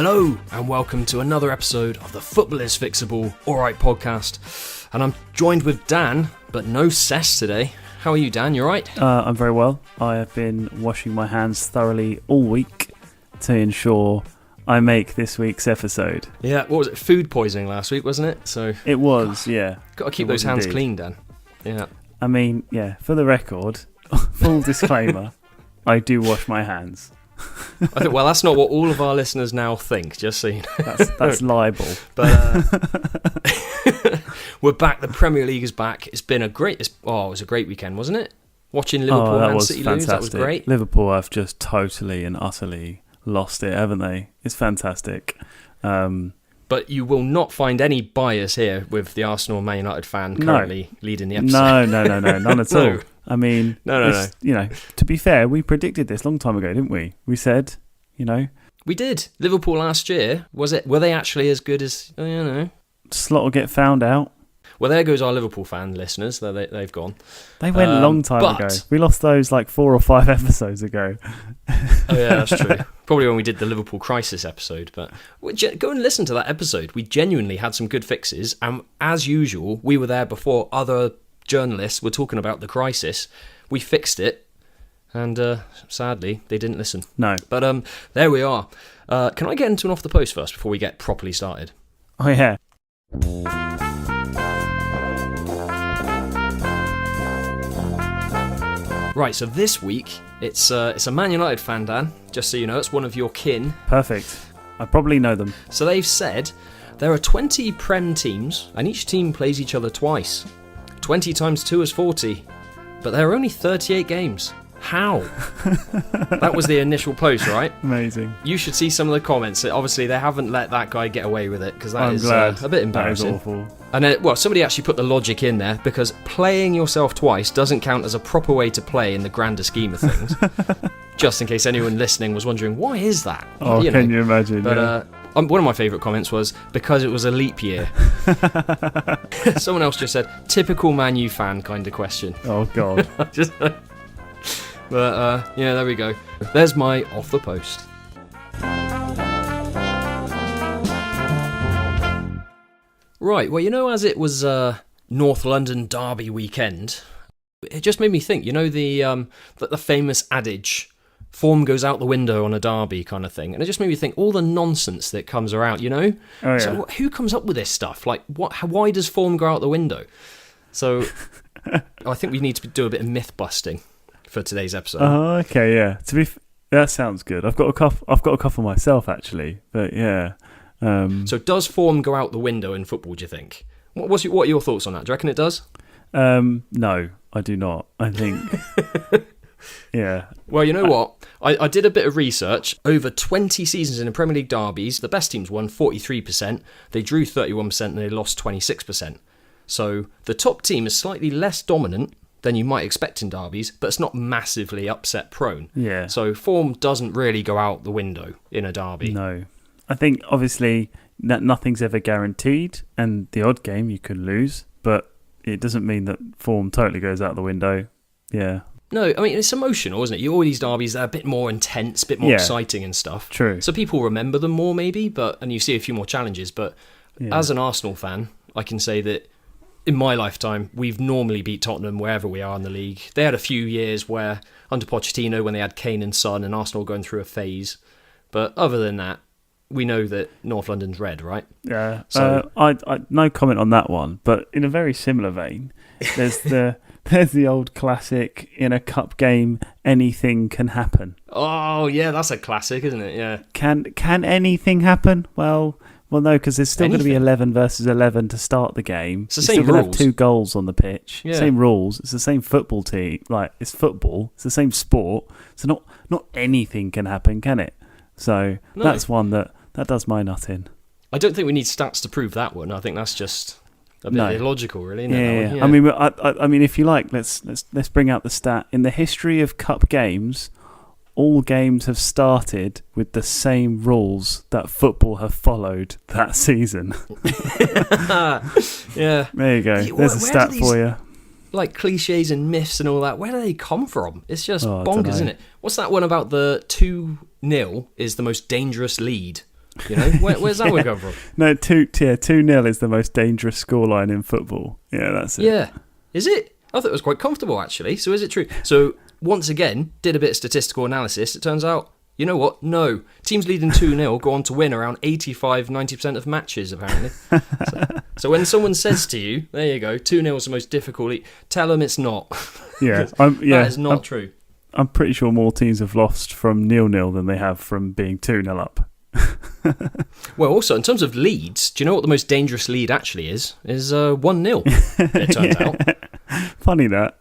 Hello and welcome to another episode of the Football is Fixable Alright podcast. And I'm joined with Dan, but no Cess today. How are you, Dan? You alright? I'm very well. I have been washing my hands thoroughly all week to ensure I make this week's episode. Yeah, what was it? Food poisoning last week, wasn't it? So it was, yeah. Got to keep those hands clean, Dan. Yeah. I mean, yeah, for the record, full disclaimer, I do wash my hands. I think, well, that's not what all of our listeners now think, just so you know. That's libel. But we're back. The Premier League is back. It's been it was a great weekend, wasn't it? Watching Liverpool Man City lose, that was great. Liverpool have just totally and utterly lost it, haven't they? It's fantastic. But you will not find any bias here with the Arsenal and Man United fan currently leading the episode. No, none at all. I mean, no. You know, to be fair, we predicted this a long time ago, didn't we? We said, you know, we did. Liverpool last year, were they actually as good as Slot will get found out. Well, there goes our Liverpool fan listeners. They've gone. They went a long time ago. We lost those like 4 or 5 episodes ago. Oh yeah, that's true. Probably when we did the Liverpool crisis episode. But go and listen to that episode. We genuinely had some good fixes, and as usual, we were there before other journalists were talking about the crisis. We fixed it, and sadly, they didn't listen. No. But there we are. Can I get into an off the post first before we get properly started? Oh yeah. Right, so this week, it's a Man United fan, Dan, just so you know. It's one of your kin. Perfect. I probably know them. So they've said there are 20 Prem teams, and each team plays each other twice. 20 times 2 is 40, but there are only 38 games. How? That was the initial post, right? Amazing. You should see some of the comments. Obviously, they haven't let that guy get away with it, because that is a bit embarrassing. That is awful. And somebody actually put the logic in there, because playing yourself twice doesn't count as a proper way to play in the grander scheme of things. Just in case anyone listening was wondering, why is that? Oh, can you imagine? But one of my favourite comments was, because it was a leap year. Someone else just said, typical Man U fan kind of question. Oh, God. But yeah, there we go. There's my off the post. Right, well, as it was North London Derby weekend, it just made me think, the famous adage, form goes out the window on a derby kind of thing. And it just made me think, all the nonsense that comes around, Oh, yeah. So who comes up with this stuff? Like, why does form go out the window? So I think we need to do a bit of myth busting for today's episode. Oh, okay, yeah. That sounds good. I've got a couple myself, actually. But yeah. So does form go out the window in football, do you think? What are your thoughts on that? Do you reckon it does? No, I do not. I think... yeah. Well, you know what? I did a bit of research. Over 20 seasons in the Premier League derbies, the best teams won 43%, they drew 31%, and they lost 26%. So the top team is slightly less dominant than you might expect in derbies, but it's not massively upset prone. Yeah. So form doesn't really go out the window in a derby. No. I think, obviously, that nothing's ever guaranteed, and the odd game you could lose, but it doesn't mean that form totally goes out the window. Yeah. No, I mean, it's emotional, isn't it? You all these derbies, they're a bit more intense, a bit more exciting and stuff. True. So people remember them more, maybe, and you see a few more challenges. But as an Arsenal fan, I can say that in my lifetime, we've normally beat Tottenham wherever we are in the league. They had a few years where, under Pochettino, when they had Kane and Son, and Arsenal going through a phase. But other than that, we know that North London's red, right? Yeah. So I no comment on that one. But in a very similar vein, there's the old classic, in a cup game, anything can happen. Oh yeah, that's a classic, isn't it? Yeah. Can anything happen? Well, no, because there's still going to be 11 versus 11 to start the game. It's the same rules. You're going to have 2 goals on the pitch. Yeah. Same rules. It's the same football team. Like, it's football. It's the same sport. So not anything can happen, can it? So that's one that does my nut in. I don't think we need stats to prove that one. I think that's just a bit illogical, really. Isn't it, yeah. I mean, if you like, let's bring out the stat. In the history of cup games, all games have started with the same rules that football have followed that season. Yeah. There you go. There's a stat for you. Like clichés and myths and all that, where do they come from? It's just bonkers, isn't it? What's that one about the 2-0 is the most dangerous lead? You know, where's that one come from? No, 2-0 is the most dangerous scoreline in football. Yeah, that's it. Yeah. Is it? I thought it was quite comfortable, actually. So is it true? So once again, did a bit of statistical analysis. It turns out, you know what? No. Teams leading 2-0 go on to win around 85-90% of matches, apparently. So when someone says to you, there you go, 2-0 is the most difficult, tell them it's not. Yeah, that is not true. I'm pretty sure more teams have lost from 0-0 than they have from being 2-0 up. Well, also, in terms of leads, do you know what the most dangerous lead actually is? Is 1-0, it turns out. Funny that.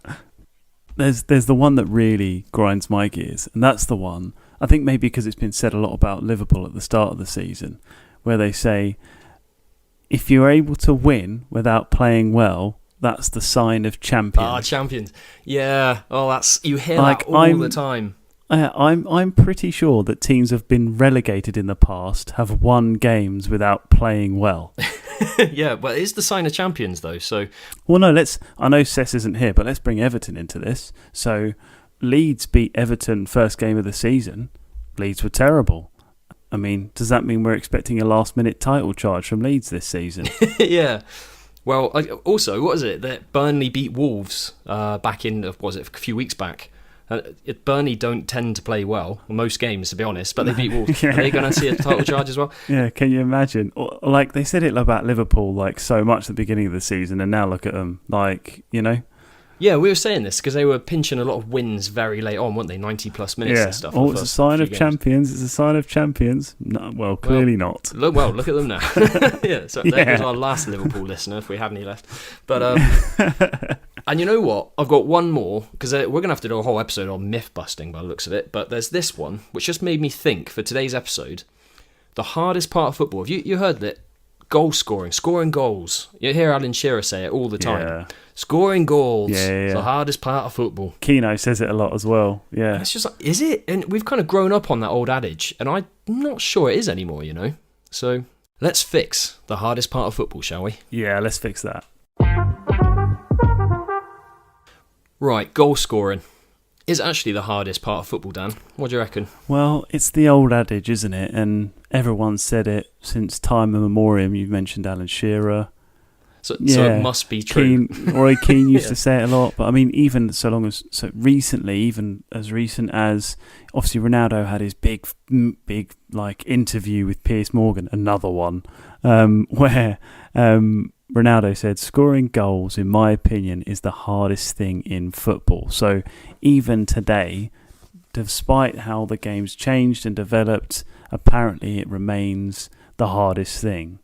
There's the one that really grinds my gears, and that's the one, I think maybe because it's been said a lot about Liverpool at the start of the season, where they say, if you're able to win without playing well, that's the sign of champions. Ah, champions. Yeah. Oh, you hear that all the time. I'm pretty sure that teams have been relegated in the past, have won games without playing well. Yeah, but it is the sign of champions, though. So, well, no, I know Cess isn't here, but let's bring Everton into this. So, Leeds beat Everton first game of the season. Leeds were terrible. I mean, does that mean we're expecting a last-minute title charge from Leeds this season? Yeah. Well, also, what is it that Burnley beat Wolves back in? Was it a few weeks back? Burnley don't tend to play well in most games, to be honest, but they beat Wolves. Yeah. Are they going to see a title charge as well? Yeah, can you imagine? Like, they said it about Liverpool like so much at the beginning of the season, and now look at them. Like, you know. Yeah, we were saying this because they were pinching a lot of wins very late on, weren't they? 90-plus minutes and stuff. Oh, it's a sign of champions. It's a sign of champions. No, well, clearly not. Look at them now. Yeah, so that was our last Liverpool listener, if we have any left. But and you know what? I've got one more, because we're going to have to do a whole episode on myth busting by the looks of it. But there's this one, which just made me think for today's episode. The hardest part of football. Have you heard that? Goal scoring goals. You hear Alan Shearer say it all the time. Yeah. Scoring goals. It's the hardest part of football. Keno says it a lot as well. Yeah. And it's just like, is it? And we've kind of grown up on that old adage, and I'm not sure it is anymore, you know? So let's fix the hardest part of football, shall we? Yeah, let's fix that. Right, goal scoring is actually the hardest part of football, Dan. What do you reckon? Well, it's the old adage, isn't it? And everyone's said it since time immemorial. You've mentioned Alan Shearer. So it must be true. Roy Keane used to say it a lot. But I mean, even recently, even as recent as obviously Ronaldo had his big like interview with Piers Morgan, another one, where Ronaldo said, scoring goals, in my opinion, is the hardest thing in football. So even today, despite how the game's changed and developed, apparently it remains the hardest thing.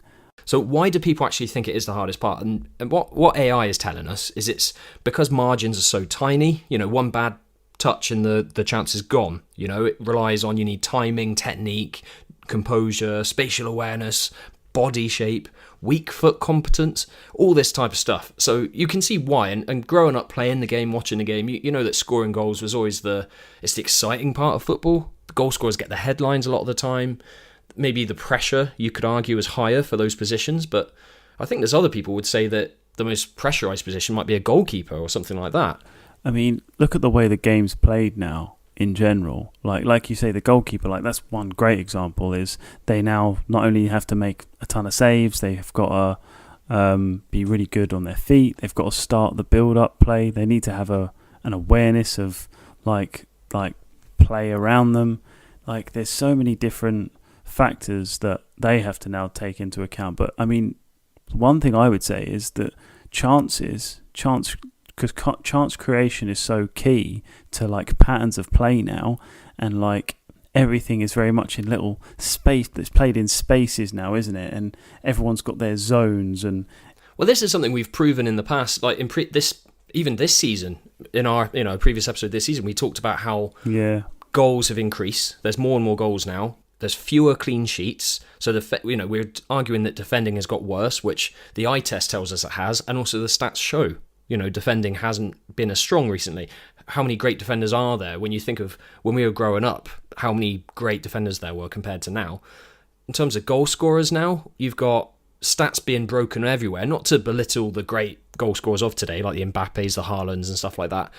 So why do people actually think it is the hardest part? And what AI is telling us is it's because margins are so tiny. You know, one bad touch and the chance is gone. You know, it relies on, you need timing, technique, composure, spatial awareness, body shape, weak foot competence, all this type of stuff. So you can see why. And growing up playing the game, watching the game, you know that scoring goals was always it's the exciting part of football. The goal scorers get the headlines a lot of the time. Maybe the pressure, you could argue, is higher for those positions, but I think there's other people would say that the most pressurised position might be a goalkeeper or something like that. I mean, look at the way the game's played now in general. Like you say, the goalkeeper, like that's one great example, is they now not only have to make a ton of saves, they've got to be really good on their feet, they've got to start the build-up play, they need to have an awareness of like play around them. Like there's so many different factors that they have to now take into account. But I mean, one thing I would say is that chance creation is so key to like patterns of play now, and like everything is very much in little space that's played in spaces now, isn't it? And everyone's got their zones. And well, this is something we've proven in the past, like in this season, in our previous episode this season, we talked about how goals have increased. There's more and more goals now. There's fewer clean sheets, so we're arguing that defending has got worse, which the eye test tells us it has, and also the stats show, defending hasn't been as strong recently. How many great defenders are there when you think of when we were growing up, how many great defenders there were compared to now? In terms of goal scorers now, you've got stats being broken everywhere, not to belittle the great goal scorers of today, like the Mbappes, the Haalands and stuff like that.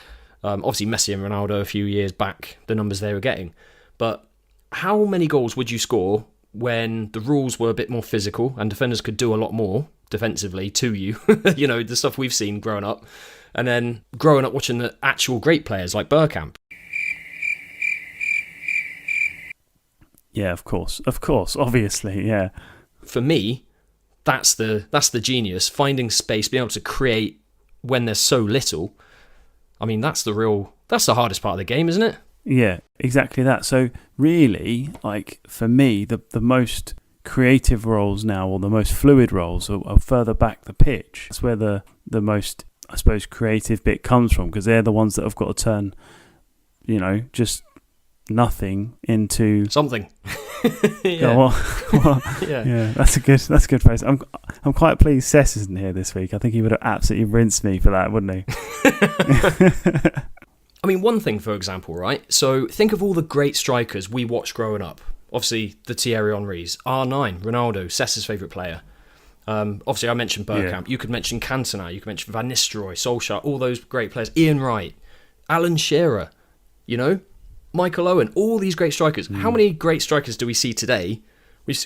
Obviously Messi and Ronaldo a few years back, the numbers they were getting, but how many goals would you score when the rules were a bit more physical and defenders could do a lot more defensively to you, the stuff we've seen growing up, and then growing up watching the actual great players like Bergkamp. Yeah, of course, obviously, yeah. For me, that's the genius, finding space, being able to create when there's so little. I mean, that's the hardest part of the game, isn't it? Yeah, exactly that. So really, like for me, the most creative roles now, or the most fluid roles, are further back the pitch. That's where the most, I suppose, creative bit comes from, because they're the ones that have got to turn, just nothing into something. Yeah. Yeah, that's a good phrase. I'm quite pleased Sess isn't here this week. I think he would have absolutely rinsed me for that, wouldn't he? I mean, one thing, for example, right? So think of all the great strikers we watched growing up. Obviously, the Thierry Henrys, R9, Ronaldo, Sess's favourite player. Obviously, I mentioned Bergkamp. Yeah. You could mention Cantona. You could mention Van Nistelrooy, Solskjaer, all those great players. Ian Wright, Alan Shearer, Michael Owen, all these great strikers. How many great strikers do we see today?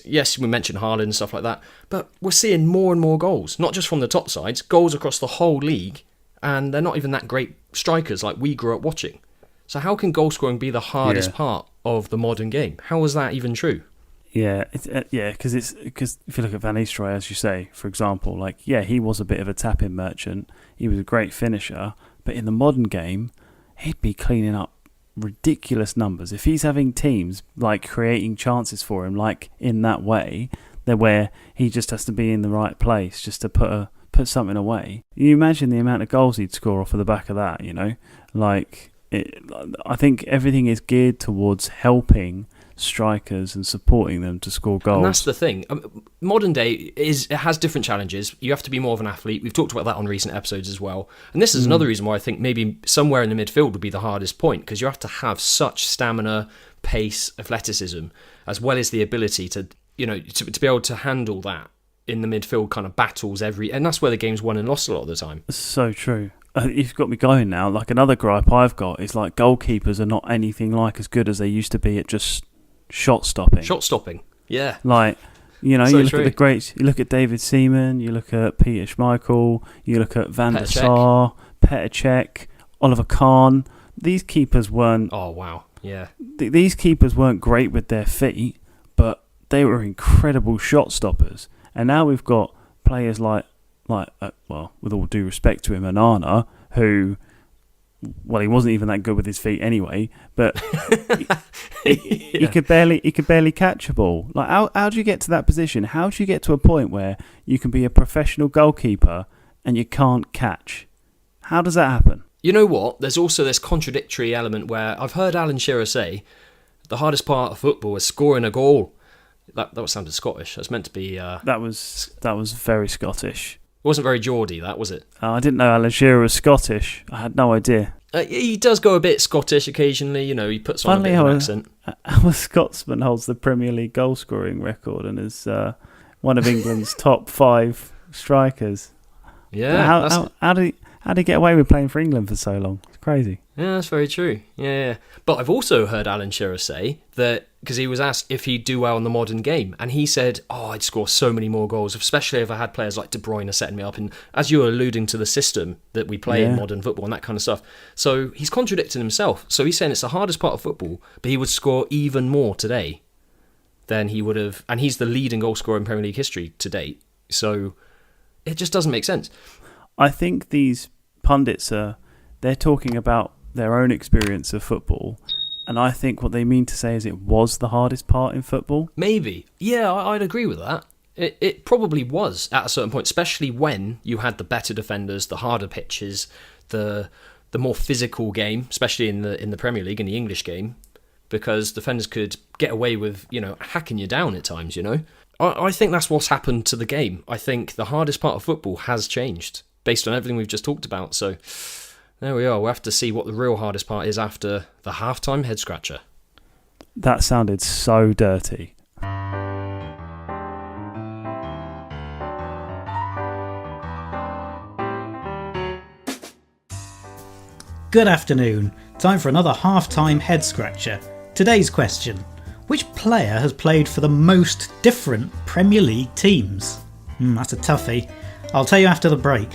Yes, we mentioned Haaland and stuff like that, but we're seeing more and more goals, not just from the top sides, goals across the whole league, and they're not even that great strikers like we grew up watching. So how can goal scoring be the hardest part of the modern game? How is that even true? Yeah, because if you look at Van Nistelrooy, as you say, for example, he was a bit of a tap-in merchant. He was a great finisher, but in the modern game, he'd be cleaning up ridiculous numbers. If he's having teams creating chances for him, in that way, where he just has to be in the right place just to put something away. You imagine the amount of goals he'd score off of the back of that, I think everything is geared towards helping strikers and supporting them to score goals. And that's the thing. Modern day it has different challenges. You have to be more of an athlete. We've talked about that on recent episodes as well. And this is another reason why I think maybe somewhere in the midfield would be the hardest point, because you have to have such stamina, pace, athleticism, as well as the ability to be able to handle that in the midfield kind of battles and that's where the game's won and lost a lot of the time. So true. You've got me going now. Another gripe I've got is goalkeepers are not anything as good as they used to be at just shot stopping. Shot stopping, yeah. So you look at the greats. You look at David Seaman. You look at Peter Schmeichel. You look at Van der Sar, Petr Cech, Oliver Kahn. These keepers weren't. Oh wow, yeah. These keepers weren't great with their feet, but they were incredible shot stoppers. And now we've got players with all due respect to him, Onana, who, he wasn't even that good with his feet anyway, but he could barely catch a ball. How do you get to that position? How do you get to a point where you can be a professional goalkeeper and you can't catch? How does that happen? You know what? There's also this contradictory element where I've heard Alan Shearer say the hardest part of football is scoring a goal. That sounded Scottish. That's meant to be. That was very Scottish. It wasn't very Geordie, that was it? I didn't know Alan Shearer was Scottish. I had no idea. He does go a bit Scottish occasionally. He puts on a bit of an accent. Our Scotsman holds the Premier League goal scoring record and is one of England's top 5 strikers. Yeah. How did he get away with playing for England for so long? It's crazy. Yeah, that's very true. Yeah. But I've also heard Alan Shearer say that, because he was asked if he'd do well in the modern game, and he said, I'd score so many more goals, especially if I had players like De Bruyne setting me up. And as you were alluding to the system that we play in modern football and that kind of stuff. So he's contradicting himself. So he's saying it's the hardest part of football, but he would score even more today than he would have. And he's the leading goal scorer in Premier League history to date. So it just doesn't make sense. I think these pundits they're talking about their own experience of football, and I think what they mean to say is it was the hardest part in football. Maybe. Yeah, I'd agree with that. It probably was at a certain point, especially when you had the better defenders, the harder pitches, the more physical game, especially in the Premier League, in the English game, because defenders could get away with, hacking you down at times, I think that's what's happened to the game. I think the hardest part of football has changed based on everything we've just talked about. So there we are. We'll have to see what the real hardest part is after the halftime head scratcher. That sounded so dirty. Good afternoon. Time for another halftime head scratcher. Today's question: Which player has played for the most different Premier League teams? That's a toughie. I'll tell you after the break.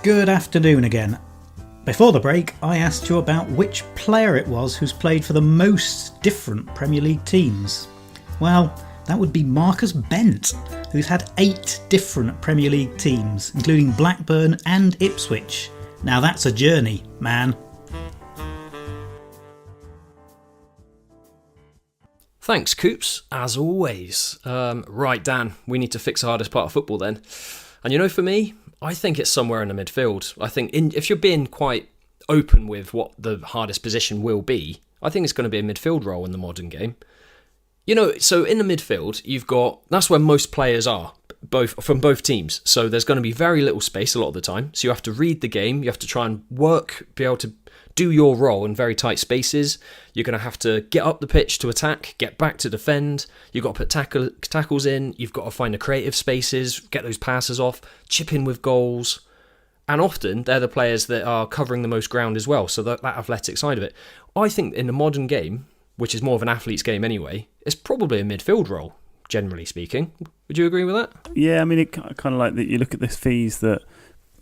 Good afternoon again. Before the break, I asked you about which player it was who's played for the most different Premier League teams. Well, that would be Marcus Bent, who's had 8 different Premier League teams, including Blackburn and Ipswich. Now that's a journey, man. Thanks, Coops, as always. Right, Dan, we need to fix the hardest part of football then. And for me, I think it's somewhere in the midfield. I think if you're being quite open with what the hardest position will be, I think it's going to be a midfield role in the modern game. So in the midfield, that's where most players are, from both teams. So there's going to be very little space a lot of the time. So you have to read the game, you have to try and be able to do your role in very tight spaces. You're going to have to get up the pitch to attack, get back to defend. You've got to put tackles in. You've got to find the creative spaces, get those passes off, chip in with goals. And often they're the players that are covering the most ground as well. So that athletic side of it. I think in the modern game, which is more of an athlete's game anyway, it's probably a midfield role, generally speaking. Would you agree with that? Yeah, I mean, it kind of like that. You look at the fees that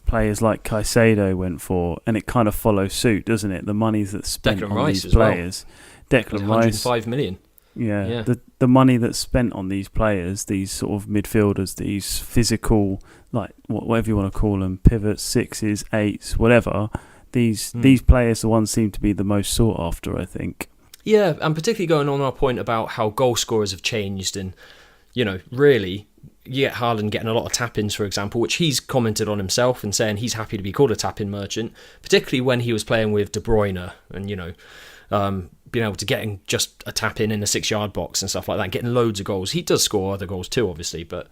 players like Caicedo went for, and it kind of follows suit, doesn't it? The money's that's spent Declan on Rice these players. Well. Declan Rice, 105 million. Yeah. The money that's spent on these players, these sort of midfielders, these physical, like whatever you want to call them, pivots, 6s, 8s, whatever. These players, the ones seem to be the most sought after, I think. Yeah, and particularly going on our point about how goal scorers have changed, and really, you get Haaland getting a lot of tap-ins, for example, which he's commented on himself and saying he's happy to be called a tap-in merchant, particularly when he was playing with De Bruyne and, being able to getting just a tap-in in the 6-yard box and stuff like that, getting loads of goals. He does score other goals too, obviously, but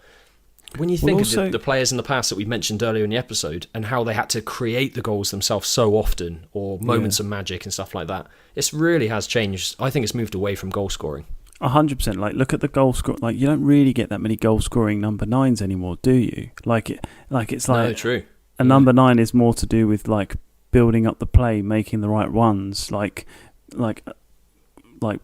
when you think of the players in the past that we mentioned earlier in the episode and how they had to create the goals themselves so often, or moments of magic and stuff like that, it really has changed. I think it's moved away from goal scoring. 100%. Like, look at the goal score. Like, you don't really get that many goal scoring number 9s anymore, do you? It's like no, true. A number 9 is more to do with like building up the play, making the right runs, like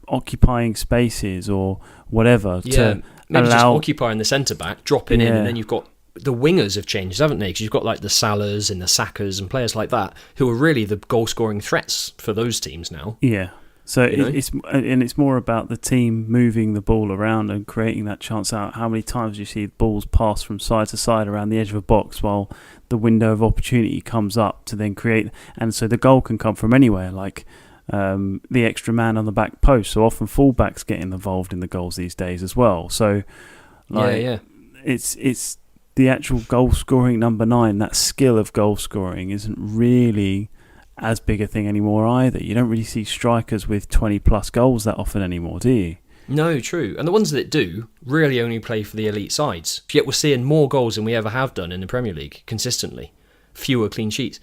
occupying spaces or whatever. Yeah, maybe just occupying the centre back, dropping in, and then you've got the wingers have changed, haven't they? Because you've got like the Salahs and the Sakas and players like that who are really the goal scoring threats for those teams now. Yeah. So it's more about the team moving the ball around and creating that chance out. How many times do you see balls pass from side to side around the edge of a box while the window of opportunity comes up to then create, and so the goal can come from anywhere, like the extra man on the back post. So often fullbacks get involved in the goals these days as well. So it's the actual goal scoring number 9. That skill of goal scoring isn't really as big a thing anymore either. You don't really see strikers with 20 plus goals that often anymore, do you? No, true. And the ones that do really only play for the elite sides. Yet we're seeing more goals than we ever have done in the Premier League consistently. Fewer clean sheets.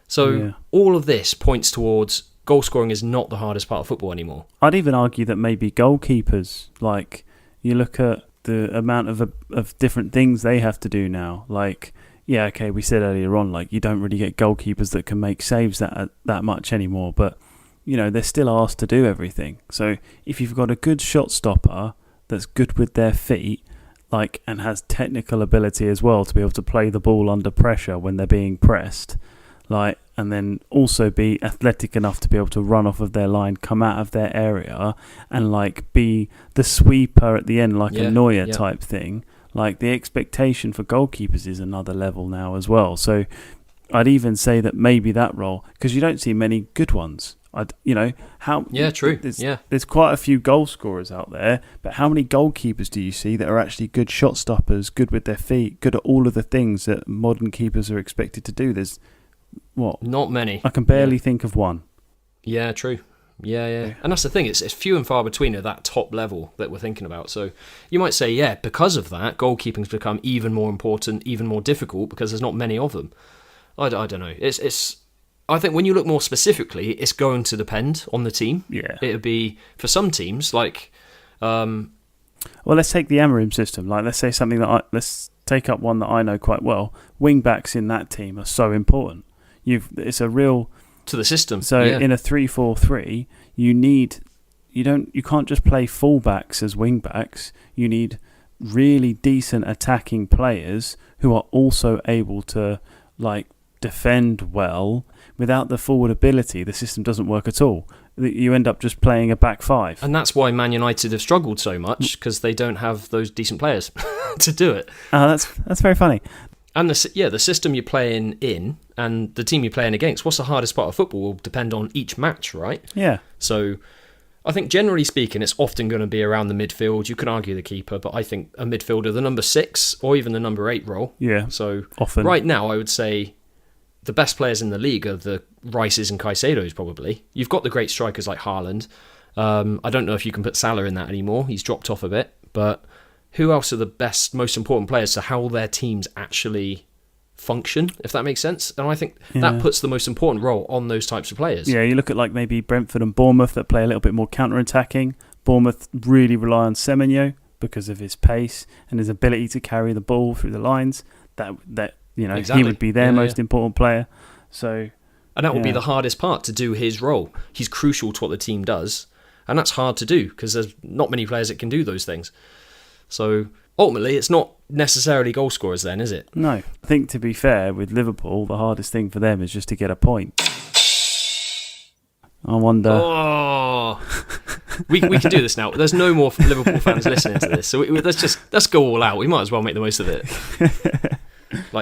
So all of this points towards goal scoring is not the hardest part of football anymore. I'd even argue that maybe goalkeepers, like, you look at the amount of different things they have to do now, like, yeah, okay, we said earlier on, like, you don't really get goalkeepers that can make saves that much anymore, but, they're still asked to do everything. So if you've got a good shot stopper that's good with their feet, like, and has technical ability as well to be able to play the ball under pressure when they're being pressed, like, and then also be athletic enough to be able to run off of their line, come out of their area, and, like, be the sweeper at the end, like a Neuer type thing. Like, the expectation for goalkeepers is another level now as well. So I'd even say that maybe that role, because you don't see many good ones. True. There's quite a few goal scorers out there, but how many goalkeepers do you see that are actually good shot stoppers, good with their feet, good at all of the things that modern keepers are expected to do? There's not many. I can barely think of one. Yeah, true. Yeah. And that's the thing, it's few and far between at that top level that we're thinking about. So you might say, because of that, goalkeeping's become even more important, even more difficult, because there's not many of them. I don't know. I think when you look more specifically, it's going to depend on the team. Yeah. It would be, for some teams, like... Well, let's take the Amorim system. Like, let's say something let's take up one that I know quite well. Wing backs in that team are so important. It's a real... To the system. So in a 3-4-3, you can't just play fullbacks as wing backs. You need really decent attacking players who are also able to defend well. Without the forward ability, the system doesn't work at all. You end up just playing a back five. And that's why Man United have struggled so much, because they don't have those decent players to do it. Oh, that's very funny. And the system you're playing in and the team you're playing against, what's the hardest part of football will depend on each match, right? Yeah. So I think generally speaking, it's often going to be around the midfield. You can argue the keeper, but I think a midfielder, the number 6 or even the number 8 role. Yeah. So often. Right now, I would say the best players in the league are the Rices and Caicedos, probably. You've got the great strikers like Haaland. I don't know if you can put Salah in that anymore. He's dropped off a bit. But who else are the best, most important players to how their teams actually function, if that makes sense? And I think that puts the most important role on those types of players. Yeah, you look at maybe Brentford and Bournemouth that play a little bit more counter-attacking. Bournemouth really rely on Semenyo because of his pace and his ability to carry the ball through the lines. Exactly. He would be their most important player. So, and that will be the hardest part, to do his role. He's crucial to what the team does, and that's hard to do because there's not many players that can do those things. So ultimately, it's not necessarily goal scorers then, is it? No. I think, to be fair, with Liverpool, the hardest thing for them is just to get a point. I wonder... Oh, we can do this now. There's no more Liverpool fans listening to this, so let's go all out. We might as well make the most of it.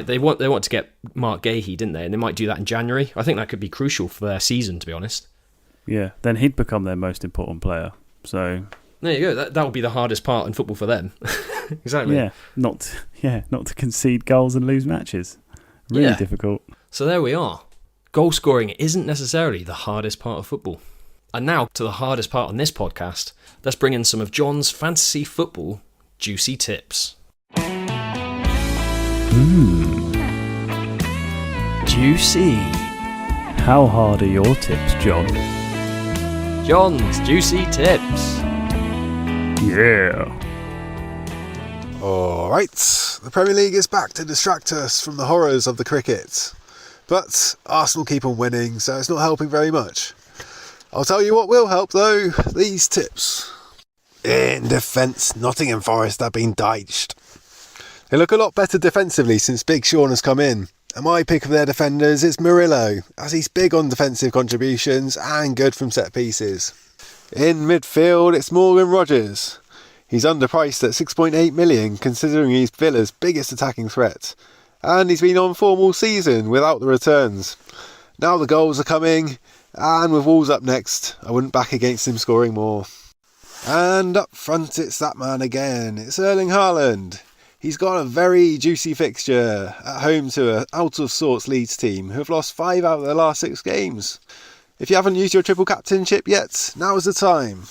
They want to get Mark Gahey, didn't they? And they might do that in January. I think that could be crucial for their season, to be honest. Yeah, then he'd become their most important player. So there you go. That would be the hardest part in football for them. Exactly. Yeah, not to concede goals and lose matches. Really difficult. So there we are. Goal scoring isn't necessarily the hardest part of football. And now to the hardest part on this podcast. Let's bring in some of John's fantasy football juicy tips. Juicy. How hard are your tips, John? John's juicy tips. Yeah. Alright, the Premier League is back to distract us from the horrors of the cricket. But Arsenal keep on winning, so it's not helping very much. I'll tell you what will help though, these tips. In defence, Nottingham Forest have been ditched. They look a lot better defensively since Big Sean has come in. And my pick of their defenders is Murillo, as he's big on defensive contributions and good from set pieces. In midfield, it's Morgan Rogers. He's underpriced at 6.8 million, considering he's Villa's biggest attacking threat. And he's been on form all season without the returns. Now the goals are coming, and with Wolves up next, I wouldn't back against him scoring more. And up front, it's that man again. It's Erling Haaland. He's got a very juicy fixture at home to an out-of-sorts Leeds team who have lost 5 out of their last 6 games. If you haven't used your triple captainship yet, now is the time.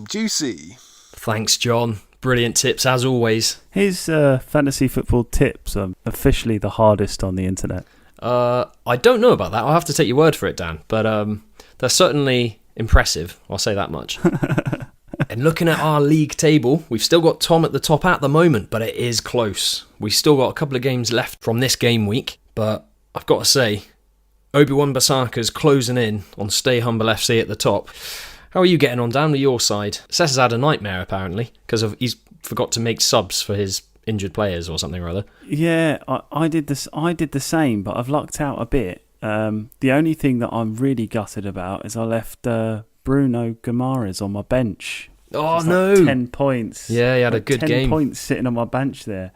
Juicy. Thanks, John. Brilliant tips, as always. His fantasy football tips are officially the hardest on the internet. I don't know about that. I'll have to take your word for it, Dan. But they're certainly impressive. I'll say that much. And looking at our league table, we've still got Tom at the top at the moment, but it is close. We've still got a couple of games left from this game week, but I've got to say, Obi-Wan Bissaka's closing in on Stay Humble FC at the top. How are you getting on, Dan, with your side? Sess has had a nightmare, apparently, because he's forgot to make subs for his injured players or something or other. Yeah, I did this. I did the same, but I've lucked out a bit. The only thing that I'm really gutted about is I left Bruno Guimaraes on my bench. Oh, no. 10 points. Yeah, he had a good 10 game. 10 points sitting on my bench there.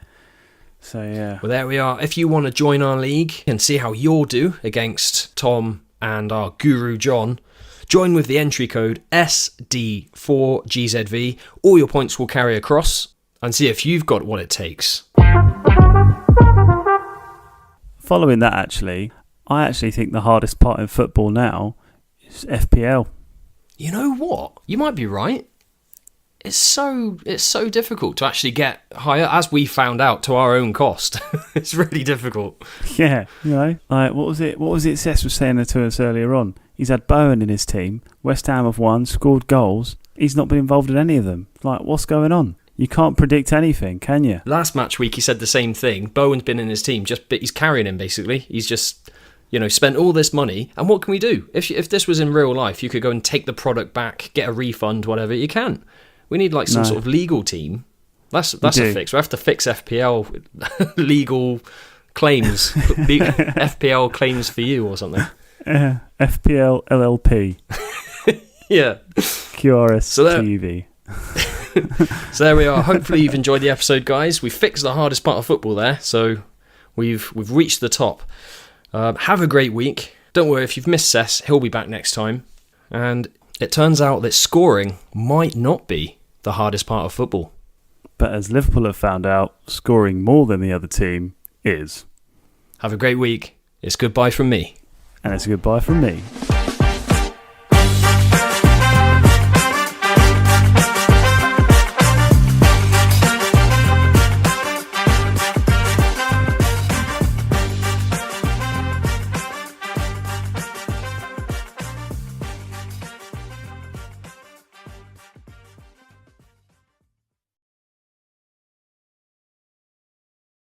So, yeah. Well, there we are. If you want to join our league and see how you'll do against Tom and our guru John, join with the entry code SD4GZV. All your points will carry across, and see if you've got what it takes. Following that, I actually think the hardest part in football now is FPL. You know what? You might be right. it's so difficult to actually get higher, as we found out, to our own cost. It's really difficult. Yeah, like what was it Seth was saying to us earlier on? He's had Bowen in his team. West Ham have won, scored goals. He's not been involved in any of them. Like, what's going on? You can't predict anything, can you? Last match week, he said the same thing. Bowen's been in his team, but he's carrying him, basically. He's just, spent all this money. And what can we do? If this was in real life, you could go and take the product back, get a refund, whatever. You can't. We need, like, some sort of legal team. That's a fix. We have to fix FPL legal claims. FPL claims for you or something. FPL LLP. Yeah. QRS TV. So there we are. Hopefully you've enjoyed the episode, guys. We fixed the hardest part of football there, so we've reached the top. Have a great week. Don't worry, if you've missed Cess, he'll be back next time. And it turns out that scoring might not be the hardest part of football. But as Liverpool have found out, scoring more than the other team is. Have a great week. It's goodbye from me. And it's a goodbye from me.